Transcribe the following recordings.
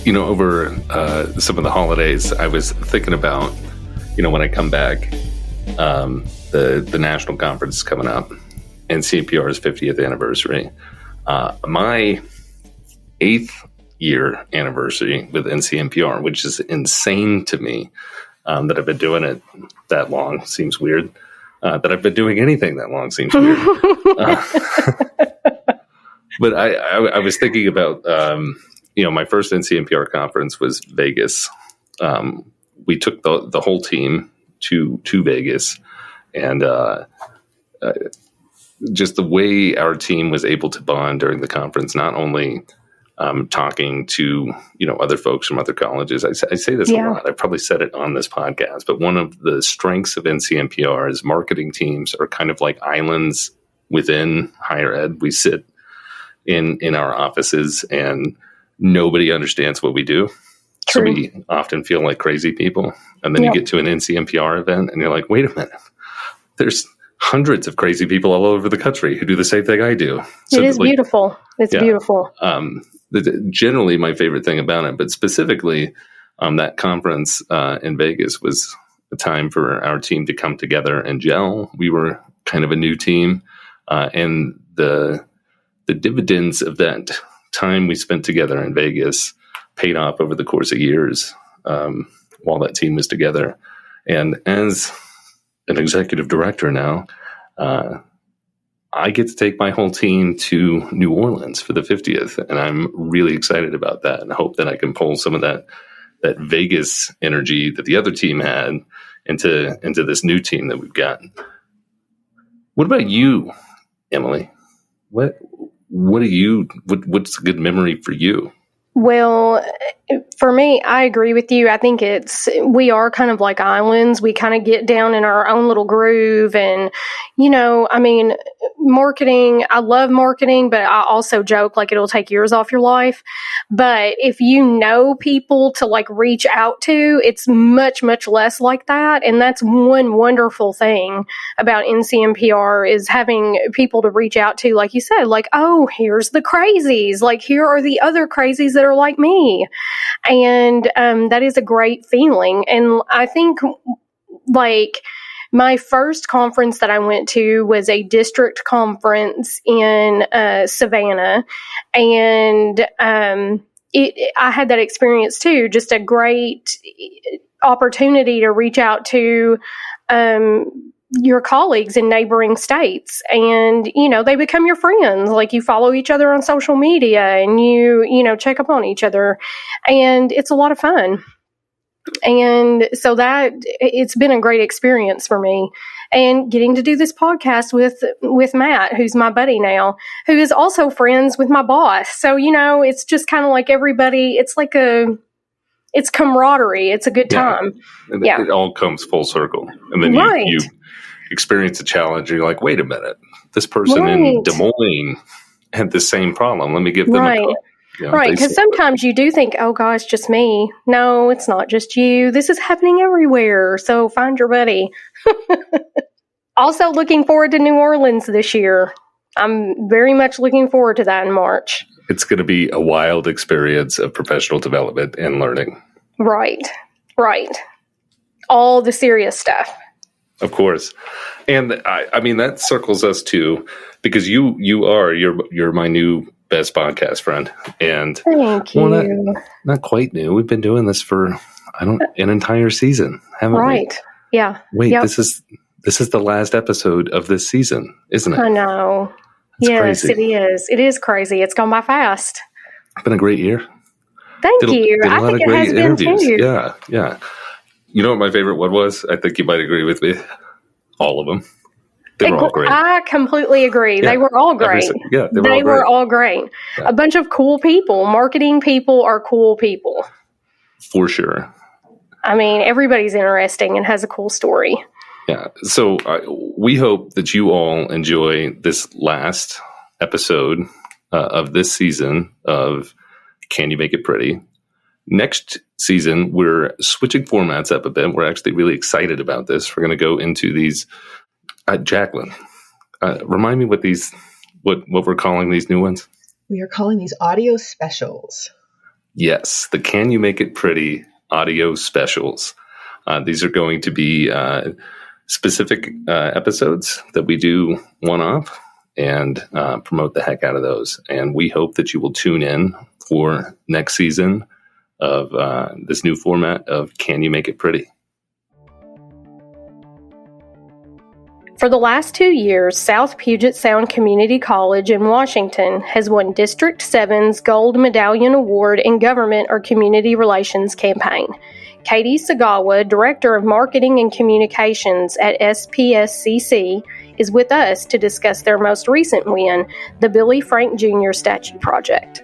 over some of the holidays, I was thinking about, when I come back, the national conference is coming up, NCNPR's 50th anniversary. My 8th year anniversary with NCNPR, which is insane to me, that I've been doing it that long. Seems weird. That I've been doing anything that long seems weird. But I was thinking about, my first NCNPR conference was Vegas. We took the whole team to Vegas, and just the way our team was able to bond during the conference, not only talking to, other folks from other colleges. I say this a lot. I probably said it on this podcast, but one of the strengths of NCNPR is marketing teams are kind of like islands within higher ed. We sit in our offices and nobody understands what we do. True. So we often feel like crazy people. And then you get to an NCNPR event and you're like, wait a minute, there's hundreds of crazy people all over the country who do the same thing I do. So it is beautiful. It's beautiful. Generally my favorite thing about it, but specifically that conference in Vegas was a time for our team to come together and gel. We were kind of a new team, and the dividends of that time we spent together in Vegas paid off over the course of years while that team was together. And as an executive director now, I get to take my whole team to New Orleans for the 50th, and I'm really excited about that, and I hope that I can pull some of that Vegas energy that the other team had into this new team that we've got. What about you, Emily? What's a good memory for you? Well, for me, I agree with you. I think we are kind of like islands. We kind of get down in our own little groove. And, marketing, I love marketing, but I also joke like it'll take years off your life. But if you know people to like reach out to, it's much, much less like that. And that's one wonderful thing about NCNPR is having people to reach out to, like you said, like, oh, here's the crazies. Like, here are the other crazies that are like me. And that is a great feeling. And I think like my first conference that I went to was a district conference in Savannah. And I had that experience too, just a great opportunity to reach out to your colleagues in neighboring states, and they become your friends. Like, you follow each other on social media and you check up on each other, and it's a lot of fun. And so that it's been a great experience for me, and getting to do this podcast with Matt, who's my buddy now, who is also friends with my boss. So it's just kind of like everybody. It's like it's camaraderie. It's a good time. Yeah, it all comes full circle, and then you experience a challenge, and you're like, wait a minute, this person in Des Moines had the same problem. Let me give them a call. Right, because sometimes you do think, oh gosh, just me. No, it's not just you. This is happening everywhere. So find your buddy. Also looking forward to New Orleans this year. I'm very much looking forward to that in March. It's going to be a wild experience of professional development and learning. Right. All the serious stuff. Of course. And I mean, that circles us too, because you're my new best podcast friend. And thank you. Well, not quite new. We've been doing this for an entire season, haven't we? Right. Yeah. Wait, yep. This is the last episode of this season, isn't it? I know. Yes, crazy. It is. It is crazy. It's gone by fast. It's been a great year. Thank you. I think it has been too. Yeah. You know what my favorite one was? I think you might agree with me. All of them. They were all great. I completely agree. Yeah. They were all great. They were all great. Yeah. A bunch of cool people. Marketing people are cool people. For sure. I mean, everybody's interesting and has a cool story. Yeah. So we hope that you all enjoy this last episode of this season of Can You Make It Pretty? Next season, we're switching formats up a bit. We're actually really excited about this. We're going to go into these. Jacqueline, remind me what we're calling these new ones. We are calling these audio specials. Yes, the Can You Make It Pretty audio specials. These are going to be specific episodes that we do one-off and promote the heck out of those. And we hope that you will tune in for next season of this new format of Can You Make It Pretty? For the last 2 years, South Puget Sound Community College in Washington has won District 7's Gold Medallion Award in Government or Community Relations campaign. Kati Sagawa, Director of Marketing and Communications at SPSCC, is with us to discuss their most recent win, the Billy Frank Jr. Statue Project.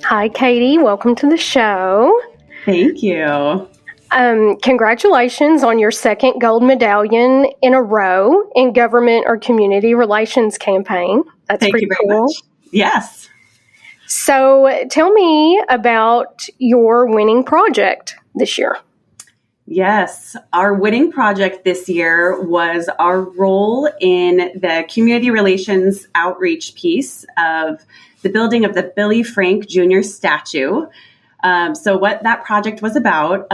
Hi, Kati. Welcome to the show. Thank you. Congratulations on your second gold medallion in a row in Government or Community Relations campaign. That's Thank pretty you very cool. much. Yes. So tell me about your winning project this year. Yes. Our winning project this year was our role in the community relations outreach piece of the building of the Billy Frank Jr. statue. So what that project was about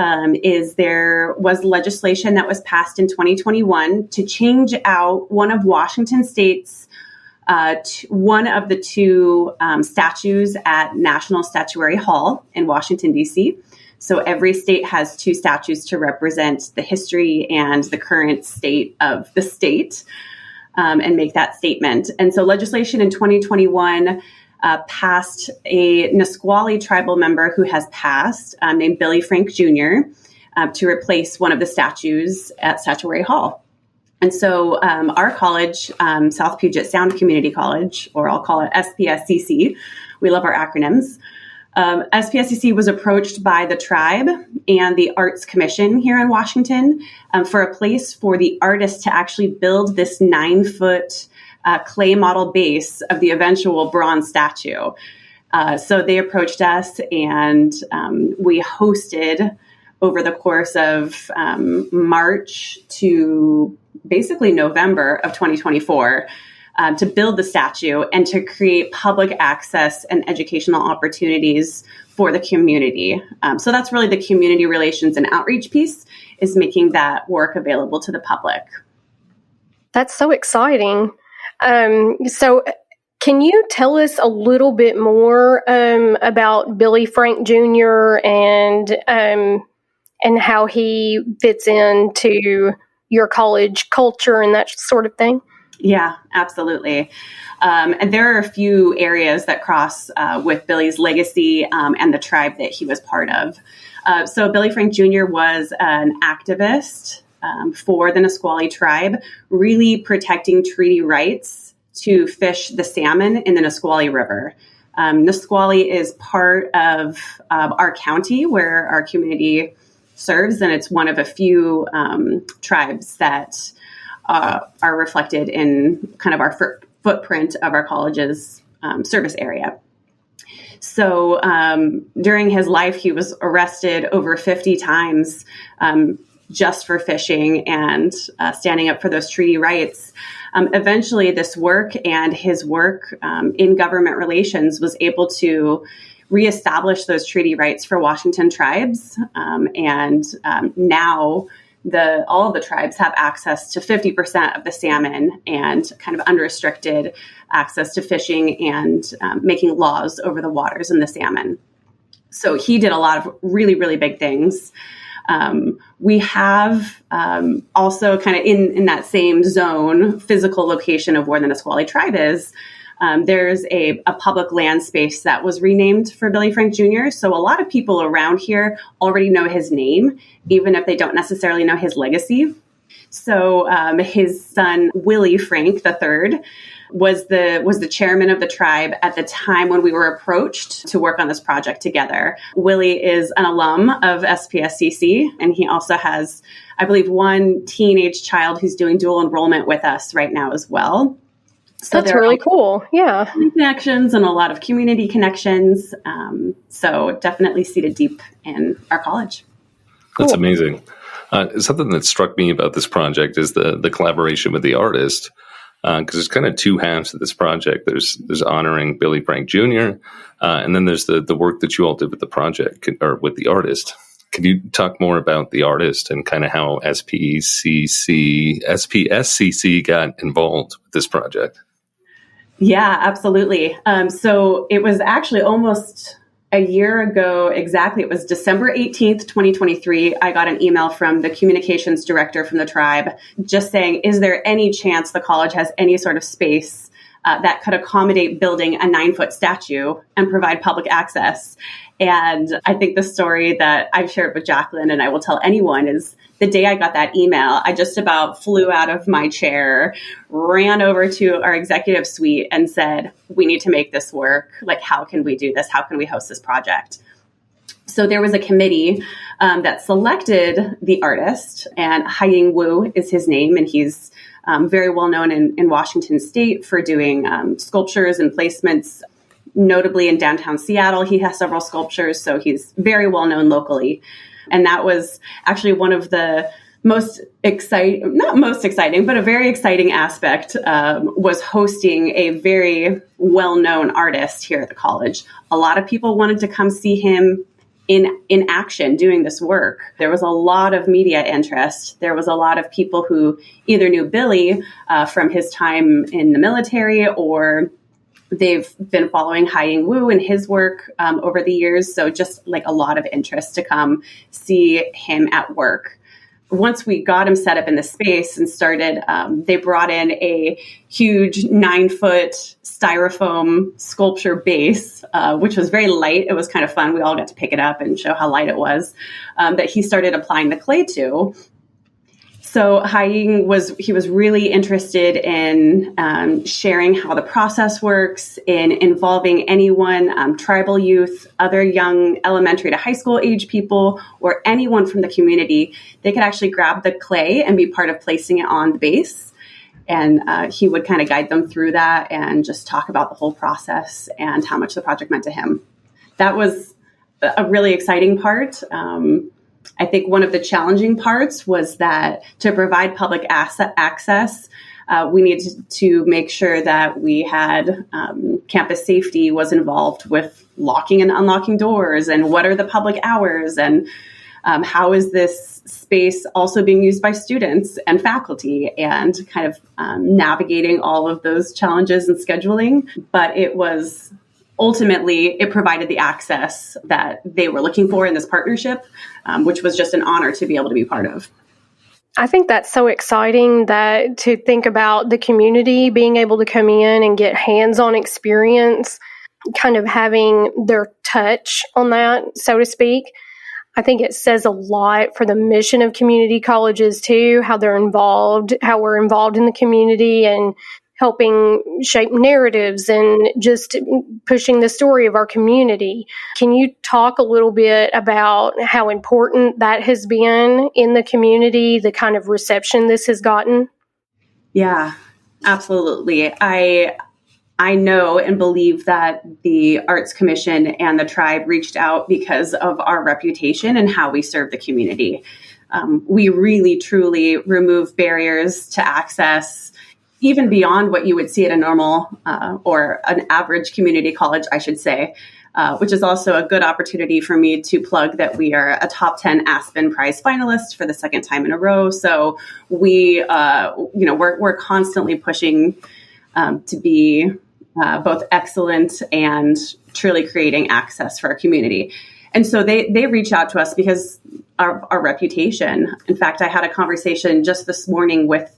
is there was legislation that was passed in 2021 to change out one of Washington State's one of the two statues at National Statuary Hall in Washington, D.C. So every state has two statues to represent the history and the current state of the state and make that statement. And so legislation in 2021 passed a Nisqually tribal member who has passed, named Billy Frank Jr., to replace one of the statues at Statuary Hall. And so our college, South Puget Sound Community College, or I'll call it SPSCC, we love our acronyms. SPSCC was approached by the tribe and the Arts Commission here in Washington for a place for the artist to actually build this 9-foot clay model base of the eventual bronze statue. So they approached us and we hosted over the course of March to basically November of 2024 to build the statue and to create public access and educational opportunities for the community. So that's really the community relations and outreach piece, is making that work available to the public. That's so exciting. So can you tell us a little bit more about Billy Frank Jr. and how he fits into your college culture and that sort of thing? Yeah, absolutely. And there are a few areas that cross with Billy's legacy and the tribe that he was part of. So Billy Frank Jr. was an activist for the Nisqually tribe, really protecting treaty rights to fish the salmon in the Nisqually River. Nisqually is part of our county where our community serves, and it's one of a few tribes that are reflected in kind of our footprint of our college's service area. So during his life, he was arrested over 50 times just for fishing and standing up for those treaty rights. Eventually, this work and his work in government relations was able to reestablish those treaty rights for Washington tribes. And now all of the tribes have access to 50% of the salmon and kind of unrestricted access to fishing and making laws over the waters and the salmon. So he did a lot of really, really big things. We have also kind of in that same zone, physical location of where the Nisqually tribe is, there's a public land space that was renamed for Billy Frank Jr. So a lot of people around here already know his name, even if they don't necessarily know his legacy. So his son, Willie Frank III, was the chairman of the tribe at the time when we were approached to work on this project together. Willie is an alum of SPSCC, and he also has, I believe, one teenage child who's doing dual enrollment with us right now as well. So that's really cool. Yeah. Connections and a lot of community connections. So definitely seated deep in our college. That's amazing. Something that struck me about this project is the collaboration with the artist. because there's kind of two halves to this project. There's honoring Billy Frank Jr., and then there's the work that you all did with the project, or with the artist. Could you talk more about the artist and kind of how SPSCC got involved with this project? Yeah, absolutely. So it was actually almost a year ago exactly. It was December 18th, 2023. I got an email from the communications director from the tribe just saying, is there any chance the college has any sort of space that could accommodate building a 9-foot statue and provide public access? And I think the story that I've shared with Jacqueline, and I will tell anyone, is the day I got that email, I just about flew out of my chair, ran over to our executive suite and said, we need to make this work. Like, how can we do this? How can we host this project? So there was a committee that selected the artist, and Haiying Wu is his name, and he's very well known in Washington State for doing sculptures and placements. Notably in downtown Seattle, he has several sculptures, so he's very well known locally. And that was actually one of the not most exciting, but a very exciting aspect was hosting a very well-known artist here at the college. A lot of people wanted to come see him in action doing this work. There was a lot of media interest. There was a lot of people who either knew Billy from his time in the military, or they've been following Haiying Wu and his work over the years. So just like a lot of interest to come see him at work. Once we got him set up in the space and started, they brought in a huge 9-foot styrofoam sculpture base, which was very light. It was kind of fun. We all got to pick it up and show how light it was, that he started applying the clay to. So Haiying was really interested in sharing how the process works, in involving anyone, tribal youth, other young elementary to high school age people, or anyone from the community. They could actually grab the clay and be part of placing it on the base. And he would kind of guide them through that and just talk about the whole process and how much the project meant to him. That was a really exciting part. I think one of the challenging parts was that to provide public access, we needed to make sure that we had campus safety was involved with locking and unlocking doors, and what are the public hours, and how is this space also being used by students and faculty, and kind of navigating all of those challenges and scheduling. But ultimately, it provided the access that they were looking for in this partnership, which was just an honor to be able to be part of. I think that's so exciting that to think about the community being able to come in and get hands-on experience, kind of having their touch on that, so to speak. I think it says a lot for the mission of community colleges too, how we're involved in the community and helping shape narratives and just pushing the story of our community. Can you talk a little bit about how important that has been in the community, the kind of reception this has gotten? Yeah, absolutely. I know and believe that the Arts Commission and the tribe reached out because of our reputation and how we serve the community. We really, truly remove barriers to access, even beyond what you would see at a normal or an average community college, I should say, which is also a good opportunity for me to plug that we are a top 10 Aspen Prize finalist for the second time in a row. So we're constantly pushing to be both excellent and truly creating access for our community. And so they reach out to us because our reputation. In fact, I had a conversation just this morning with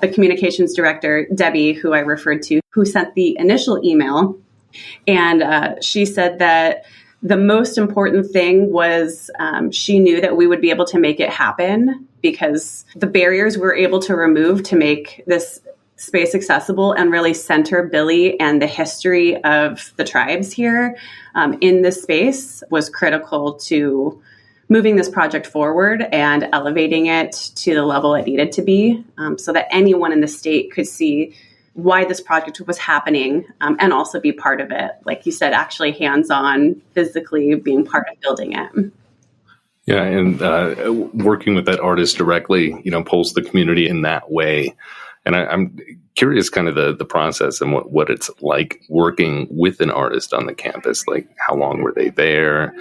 the communications director, Debbie, who I referred to, who sent the initial email. And she said that the most important thing was she knew that we would be able to make it happen because the barriers we were able to remove to make this space accessible and really center Billy and the history of the tribes here in this space was critical to moving this project forward and elevating it to the level it needed to be so that anyone in the state could see why this project was happening and also be part of it. Like you said, actually hands-on, physically being part of building it. Yeah, and working with that artist directly, pulls the community in that way. And I'm curious kind of the process and what it's like working with an artist on the campus. Like, how long were they there?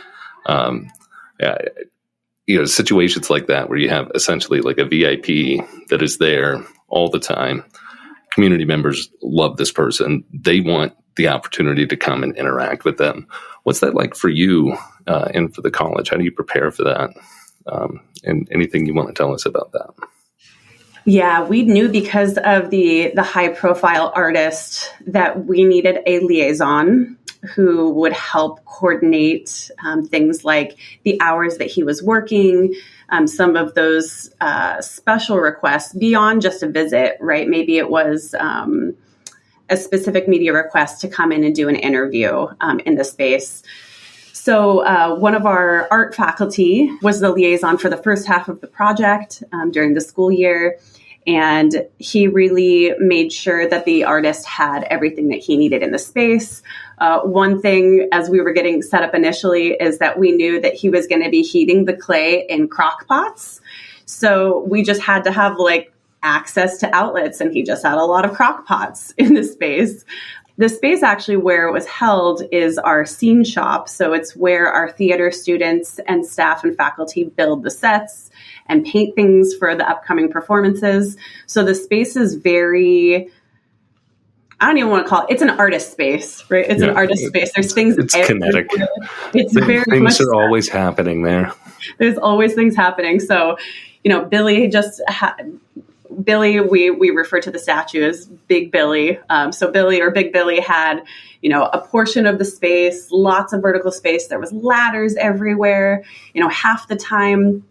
Situations like that where you have essentially like a VIP that is there all the time. Community members love this person. They want the opportunity to come and interact with them. What's that like for you and for the college? How do you prepare for that? And anything you want to tell us about that? Yeah, we knew because of the high profile artist that we needed a liaison who would help coordinate things like the hours that he was working, some of those special requests beyond just a visit, right? Maybe it was a specific media request to come in and do an interview in the space. So one of our art faculty was the liaison for the first half of the project during the school year. And he really made sure that the artist had everything that he needed in the space. One thing, as we were getting set up initially, is that we knew that he was going to be heating the clay in crock pots. So we just had to have access to outlets, and he just had a lot of crock pots in the space. The space actually where it was held is our scene shop. So it's where our theater students and staff and faculty build the sets and paint things for the upcoming performances. So the space is very, I don't even want to call it, it's an artist space, right? It's an artist space. There's things. It's kinetic. It's very things much are always happening there. There's always things happening. So, Billy, we refer to the statue as Big Billy. So Billy or Big Billy had, a portion of the space, lots of vertical space. There was ladders everywhere. Half the time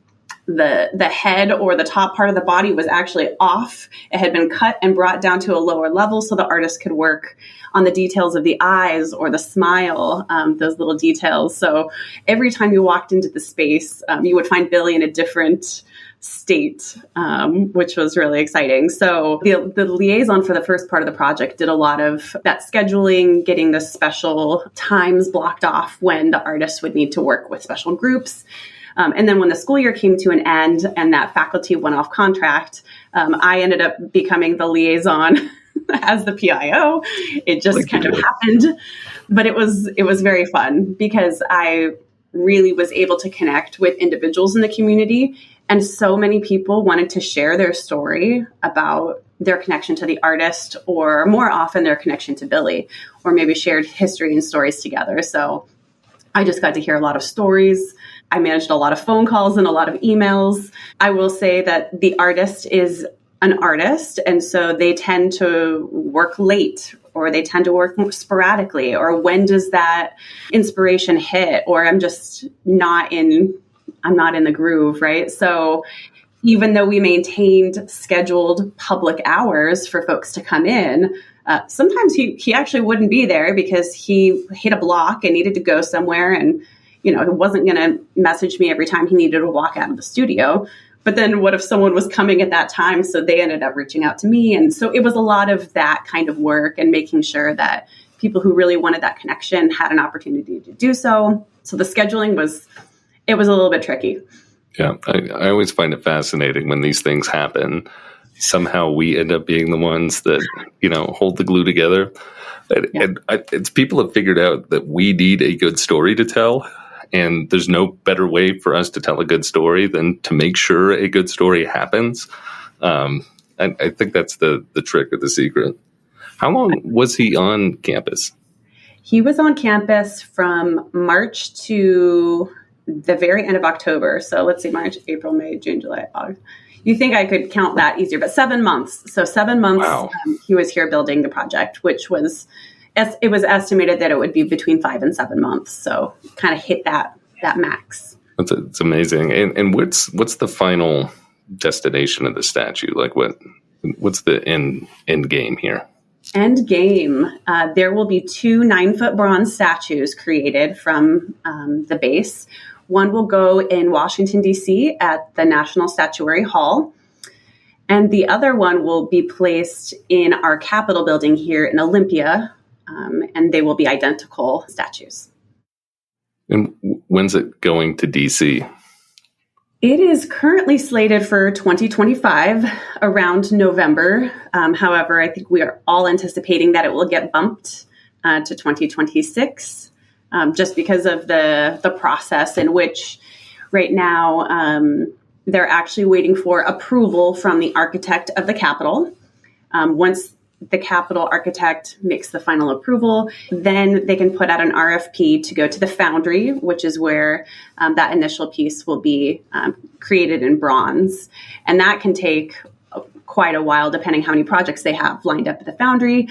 the head or the top part of the body was actually off. It had been cut and brought down to a lower level so the artist could work on the details of the eyes or the smile, those little details. So every time you walked into the space, you would find Billy in a different state, which was really exciting. So the liaison for the first part of the project did a lot of that scheduling, getting the special times blocked off when the artist would need to work with special groups. And then when the school year came to an end and that faculty went off contract, I ended up becoming the liaison as the PIO. It just kind of happened, but it was very fun because I really was able to connect with individuals in the community. And so many people wanted to share their story about their connection to the artist, or more often their connection to Billy, or maybe shared history and stories together. So I just got to hear a lot of stories. I managed a lot of phone calls and a lot of emails. I will say that the artist is an artist, and so they tend to work late, or they tend to work more sporadically, or when does that inspiration hit, or I'm not in the groove, right? So even though we maintained scheduled public hours for folks to come in, sometimes he actually wouldn't be there because he hit a block and needed to go somewhere, and he wasn't going to message me every time he needed to walk out of the studio. But then what if someone was coming at that time? So they ended up reaching out to me. And so it was a lot of that kind of work and making sure that people who really wanted that connection had an opportunity to do so. So the scheduling was a little bit tricky. Yeah, I always find it fascinating when these things happen. Somehow we end up being the ones that, hold the glue together. And it's people have figured out that we need a good story to tell. And there's no better way for us to tell a good story than to make sure a good story happens. I think that's the trick or the secret. How long was he on campus? He was on campus from March to the very end of October. So let's see, March, April, May, June, July, August. You think I could count that easier, but 7 months. So 7 months. Wow. He was here building the project, which was, it was estimated that it would be between 5 and 7 months. So kind of hit that max. It's amazing. And what's the final destination of the statue? Like what's the end game here? End game. There will be 2 9-foot bronze statues created from the base. One will go in Washington, D.C. at the National Statuary Hall. And the other one will be placed in our Capitol building here in Olympia. And they will be identical statues. And when's it going to D.C.? It is currently slated for 2025, around November. However, I think we are all anticipating that it will get bumped to 2026, just because of the process in which right now they're actually waiting for approval from the architect of the Capitol. Once the Capitol architect makes the final approval, then they can put out an RFP to go to the foundry, which is where that initial piece will be created in bronze. And that can take quite a while, depending how many projects they have lined up at the foundry.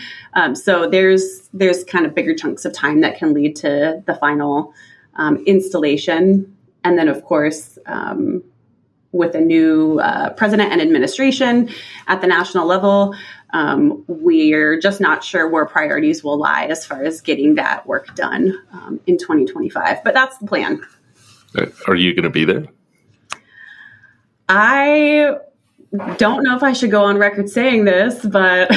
So there's kind of bigger chunks of time that can lead to the final installation. And then, of course, with a new president and administration at the national level, we're just not sure where priorities will lie as far as getting that work done in 2025. But that's the plan. Are you going to be there? I don't know if I should go on record saying this, but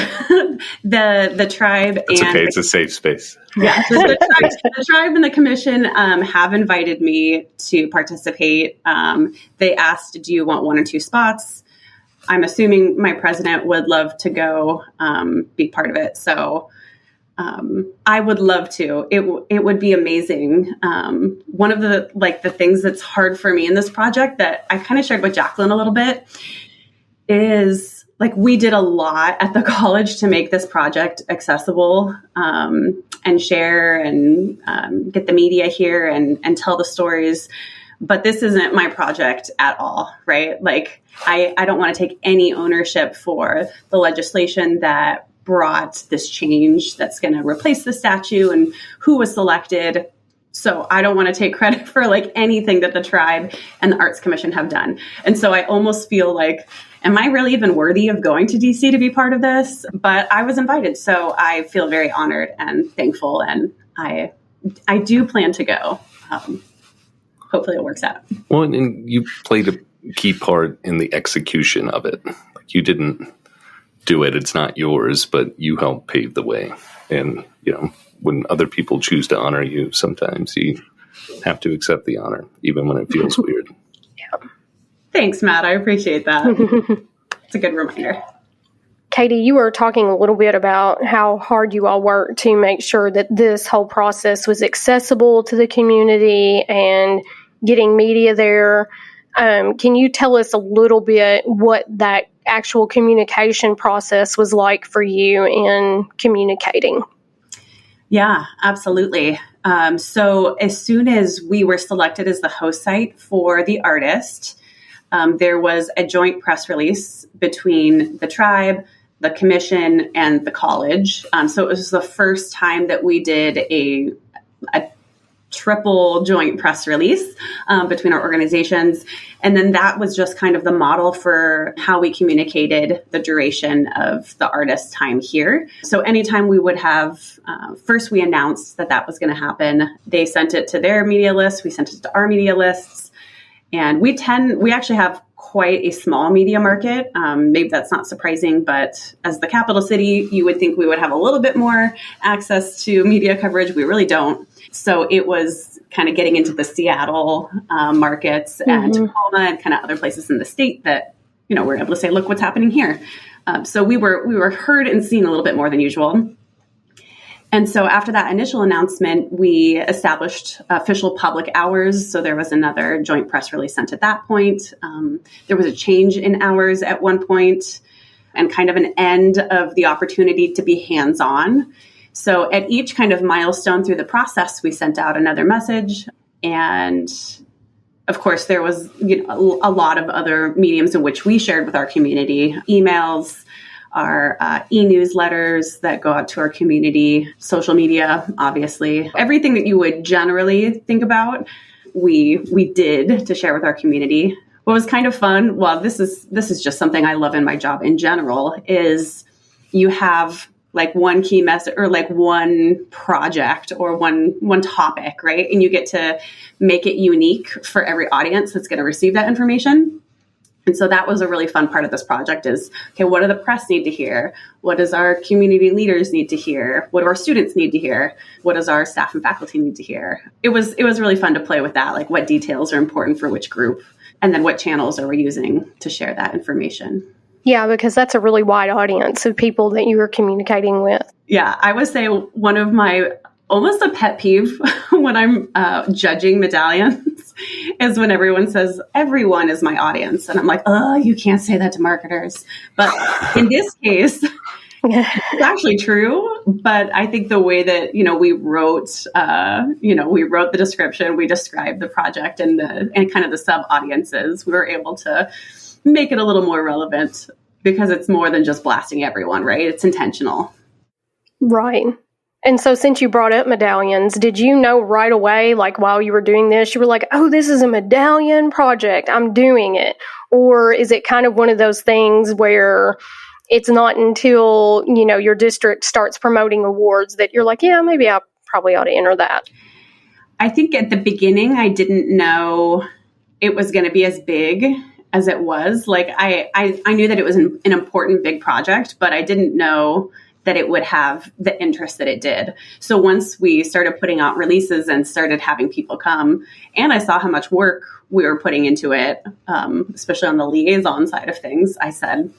the tribe it's a safe space. Yeah, the tribe and the commission have invited me to participate. They asked, do you want 1 or 2 spots? I'm assuming my president would love to go be part of it. So I would love to. It would be amazing. One of the things that's hard for me in this project that I kind of shared with Jacqueline a little bit is we did a lot at the college to make this project accessible and share and get the media here and tell the stories. But this isn't my project at all, right? I don't want to take any ownership for the legislation that brought this change that's going to replace the statue and who was selected. So I don't want to take credit for anything that the tribe and the Arts Commission have done. And so I almost feel am I really even worthy of going to DC to be part of this? But I was invited, so I feel very honored and thankful, and I do plan to go. Hopefully it works out. Well, and you played a key part in the execution of it. You didn't do it. It's not yours, but you helped pave the way. And, when other people choose to honor you, sometimes you have to accept the honor, even when it feels weird. Yeah. Thanks, Matt. I appreciate that. It's a good reminder. Katie, you were talking a little bit about how hard you all worked to make sure that this whole process was accessible to the community and getting media there. Can you tell us a little bit what that actual communication process was like for you in communicating? Yeah, absolutely. So as soon as we were selected as the host site for the artist, there was a joint press release between the tribe, the commission, and the college. So it was the first time that we did a triple joint press release between our organizations. And then that was just kind of the model for how we communicated the duration of the artist's time here. So anytime we would have, first we announced that was going to happen. They sent it to their media list. We sent it to our media lists. And we actually have quite a small media market. Maybe that's not surprising, but as the capital city, you would think we would have a little bit more access to media coverage. We really don't. So it was kind of getting into the Seattle markets and Tacoma and kind of other places in the state that, we're able to say, look what's happening here. So we were heard and seen a little bit more than usual. And so after that initial announcement, we established official public hours. So there was another joint press release sent at that point. There was a change in hours at one point and kind of an end of the opportunity to be hands-on. So at each kind of milestone through the process, we sent out another message. And of course, there was a lot of other mediums in which we shared with our community, emails, our e-newsletters that go out to our community, social media, obviously. Everything that you would generally think about, we did to share with our community. What was kind of fun, well, this is just something I love in my job in general, is you have one key message or one project or one topic, right? And you get to make it unique for every audience that's going to receive that information. And so that was a really fun part of this project is, okay, what do the press need to hear? What does our community leaders need to hear? What do our students need to hear? What does our staff and faculty need to hear? It was really fun to play with that, what details are important for which group. And then what channels are we using to share that information? Yeah, because that's a really wide audience of people that you are communicating with. Yeah, I would say one of my almost a pet peeve when I'm judging medallions is when everyone says, everyone is my audience. And I'm like, oh, you can't say that to marketers. But in this case, it's actually true. But I think the way that, we wrote the description, we described the project and kind of the sub audiences, we were able to make it a little more relevant because it's more than just blasting everyone, right? It's intentional. Right. And so since you brought up medallions, did you know right away, like while you were doing this, you were like, oh, this is a medallion project, I'm doing it? Or is it kind of one of those things where it's not until, your district starts promoting awards that you're like, yeah, maybe I probably ought to enter that? I think at the beginning, I didn't know it was going to be as big as it was. Like I knew that it was an important big project, but I didn't know that it would have the interest that it did. So once we started putting out releases and started having people come, and I saw how much work we were putting into it, especially on the liaison side of things, I said,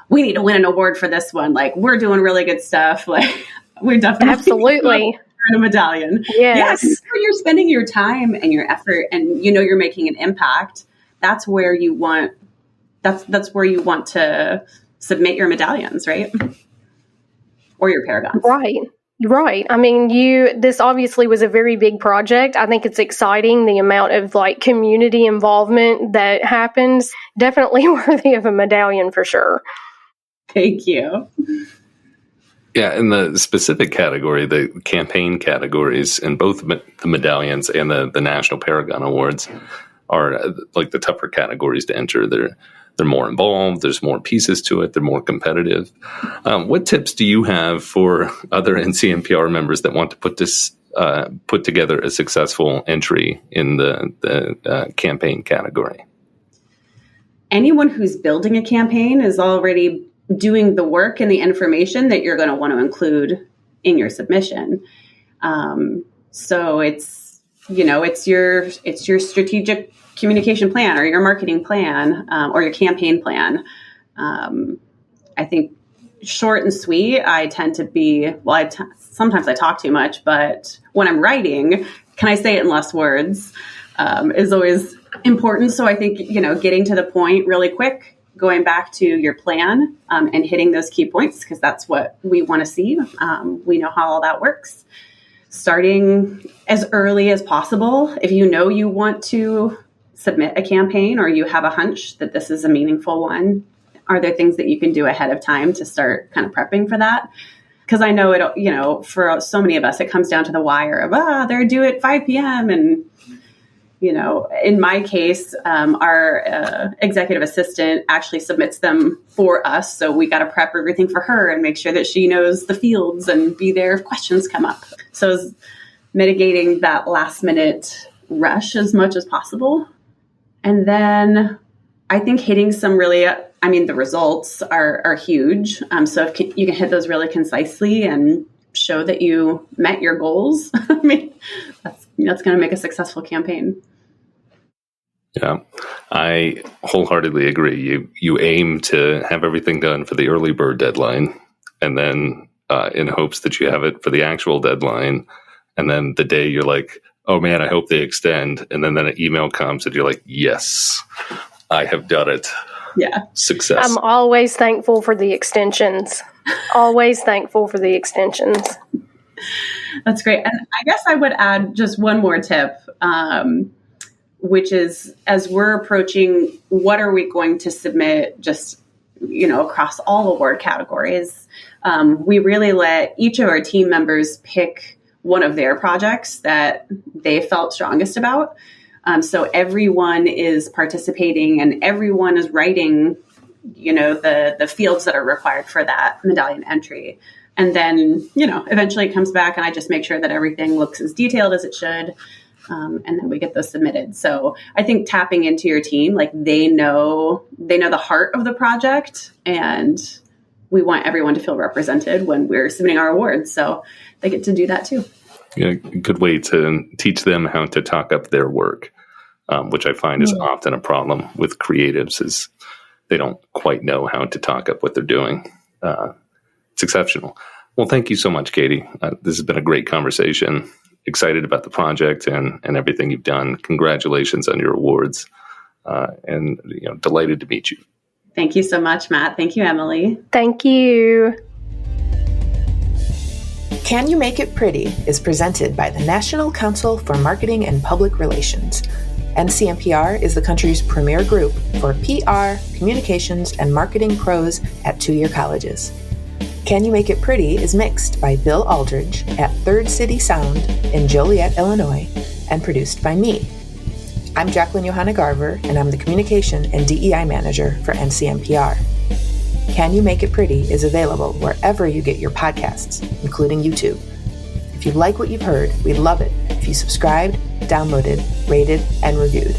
we need to win an award for this one. Like, we're doing really good stuff. Like, we're definitely absolutely a medallion. Yes. Yeah, you're spending your time and your effort, and you're making an impact. That's where you want. That's where you want to submit your medallions, right? Or your paragons. Right. I mean, this obviously was a very big project. I think it's exciting, the amount of community involvement that happens. Definitely worthy of a medallion for sure. Thank you. Yeah, in the specific category, the campaign categories in both the medallions and the National Paragon Awards are the tougher categories to enter. They're more involved. There's more pieces to it. They're more competitive. What tips do you have for other NCNPR members that want to put together a successful entry in the campaign category? Anyone who's building a campaign is already doing the work and the information that you're going to want to include in your submission. So it's your strategic communication plan or your marketing plan or your campaign plan. I think short and sweet. I tend to be, sometimes I talk too much, but when I'm writing, can I say it in less words is always important. So I think, getting to the point really quick, going back to your plan and hitting those key points, because that's what we want to see. We know how all that works. Starting as early as possible. If you want to submit a campaign or you have a hunch that this is a meaningful one, are there things that you can do ahead of time to start kind of prepping for that? Because I know it, for so many of us, it comes down to the wire of, they're due at 5 p.m. And, in my case, our executive assistant actually submits them for us. So we got to prep everything for her and make sure that she knows the fields and be there if questions come up. So mitigating that last minute rush as much as possible. And then I think hitting some really, the results are huge. So if you can hit those really concisely and show that you met your goals, that's going to make a successful campaign. Yeah, I wholeheartedly agree. You aim to have everything done for the early bird deadline, and then in hopes that you have it for the actual deadline. And then the day you're like, oh man, I hope they extend. And then an email comes and you're like, yes, I have done it. Yeah. Success. I'm always thankful for the extensions. Always thankful for the extensions. That's great. And I guess I would add just one more tip, which is as we're approaching, what are we going to submit just, across all award categories? We really let each of our team members pick one of their projects that they felt strongest about. So everyone is participating and everyone is writing, the fields that are required for that medallion entry. And then, eventually it comes back and I just make sure that everything looks as detailed as it should. And then we get those submitted. So I think tapping into your team, they know the heart of the project, and we want everyone to feel represented when we're submitting our awards. So they get to do that too. Yeah, good way to teach them how to talk up their work. which I find is often a problem with creatives, is they don't quite know how to talk up what they're doing. It's exceptional. Well, thank you so much, Kati. This has been a great conversation. Excited about the project and everything you've done. Congratulations on your awards, and delighted to meet you. Thank you so much, Matt. Thank you, Emily. Thank you. Can You Make It Pretty is presented by the National Council for Marketing and Public Relations. NCMPR is the country's premier group for PR, communications, and marketing pros at two-year colleges. Can You Make It Pretty is mixed by Bill Aldridge at Third City Sound in Joliet, Illinois, and produced by me. I'm Jacqueline Johanna Garver, and I'm the Communication and DEI Manager for NCMPR. Can You Make It Pretty is available wherever you get your podcasts, including YouTube. If you like what you've heard, we'd love it if you subscribed, downloaded, rated, and reviewed.